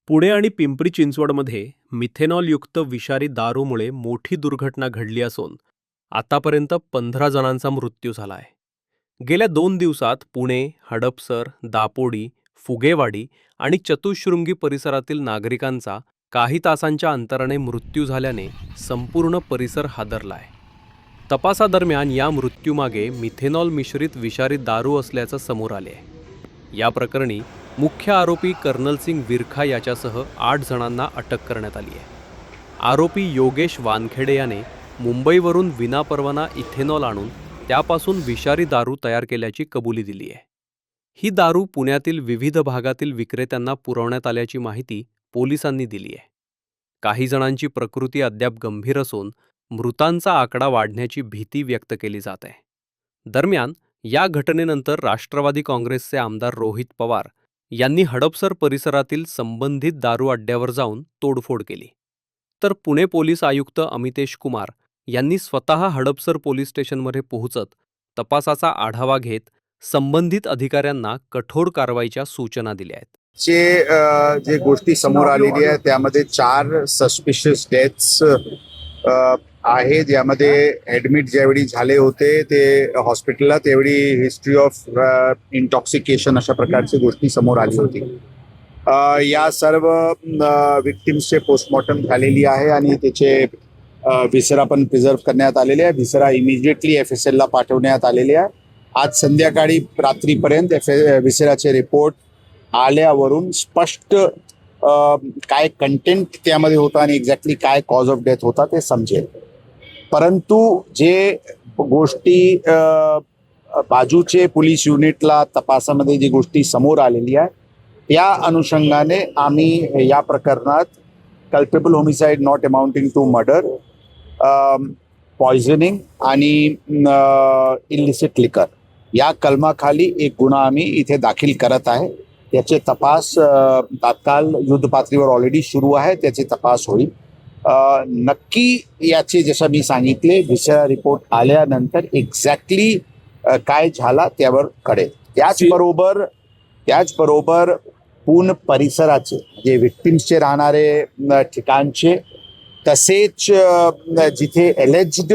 पुणे आणि पिंपरी चिंचवडमध्ये मिथेनॉलयुक्त विषारी दारूमुळे मोठी दुर्घटना घडली असून आतापर्यंत 15 जणांचा मृत्यू झाला आहे. गेल्या 2 दिवसात पुणे, हडपसर, दापोडी, फुगेवाडी आणि चतुःशृंगी परिसरातील नागरिकांचा काही तासांच्या अंतराने मृत्यू झाल्याने संपूर्ण परिसर हादरला आहे. तपासादरम्यान या मृत्यूमागे मिथेनॉल मिश्रित विषारी दारू असल्याचं समोर आले आहे. या प्रकरणी मुख्य आरोपी कर्नल सिंग विरखा याच्यासह 8 जणांना अटक करण्यात आली आहे. आरोपी योगेश वानखेडे याने मुंबईवरून विनापरवाना इथेनॉल आणून त्यापासून विषारी दारू तयार केल्याची कबुली दिली आहे. ही दारू पुण्यातील विविध भागातील विक्रेत्यांना पुरवण्यात आल्याची माहिती पोलिसांनी दिली आहे. काही जणांची प्रकृती अद्याप गंभीर असून मृतांचा आकडा वाढण्याची भीती व्यक्त केली जात आहे. दरम्यान या घटनेनंतर राष्ट्रवादी काँग्रेसचे आमदार रोहित पवार यांनी हडपसर परिसरातील संबंधित दारू अड्ड्यावर जाऊन तोडफोड केली. तर पुणे पोलीस आयुक्त अमितेश कुमार यांनी स्वतः हडपसर पोलीस स्टेशनमध्ये पोहोचत तपासाचा आढावा घेत संबंधित अधिकाऱ्यांना कठोर कारवाईच्या सूचना दिल्या आहेत. जे गोष्टी समोर आलेली आहे त्यामध्ये 4 सस्पिशियस डेथ्स आहेत. यामध्ये ॲडमिट ज्यावेळी झाले होते ते हॉस्पिटलला त्यावेळी हिस्ट्री ऑफ इंटॉक्सिकेशन अशा प्रकारची गोष्टी समोर आली होती. या सर्व विक्टिम्सचे पोस्टमॉर्टम झालेली आहे आणि त्याचे व्हिसरा पण प्रिझर्व करण्यात आलेले आहे. व्हिसरा इमिजिएटली FSL ला पाठवण्यात आलेले आहे. आज संध्याकाळी रात्रीपर्यंत व्हिसराचे रिपोर्ट आल्यावरून स्पष्ट काय कंटेंट त्यामध्ये होता आणि एक्झॅक्टली काय कॉज ऑफ डेथ होता ते समजेल. परंतु जे गोष्टी बाजूचे पोलीस युनिटला तपासामध्ये जी गोष्टी समोर आलेली आहे त्या अनुषंगाने आम्ही या प्रकरणात culpable homicide not amounting to murder, poisoning आणि इलिसिट लिकर या कलमाखाली एक गुन्हा आम्ही इथे दाखल करत आहे. त्याचे तपास तात्काळ युद्ध पातळीवर ऑलरेडी सुरू आहे. त्याचे तपास होईल. नक्की याचे जसं मी सांगितले व्हिसरा रिपोर्ट आल्यानंतर एक्झॅक्टली काय झाला त्यावर कळेल. त्याचबरोबर पूर्ण परिसराचे जे विक्टिम्सचे राहणारे ठिकाणचे तसेच जिथे एलेज्ड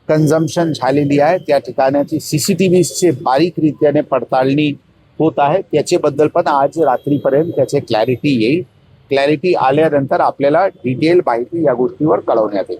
कन्झम्पशन झालेली आहे त्या ठिकाणाची CCTVचे बारीकरित्याने पडताळणी होत आहे. त्याच्याबद्दल पण आज रात्रीपर्यंत त्याचे क्लॅरिटी येईल. क्लॅरिटी आल्यानंतर आपल्याला डिटेल माहिती या गोष्टीवर कळवण्यात येईल.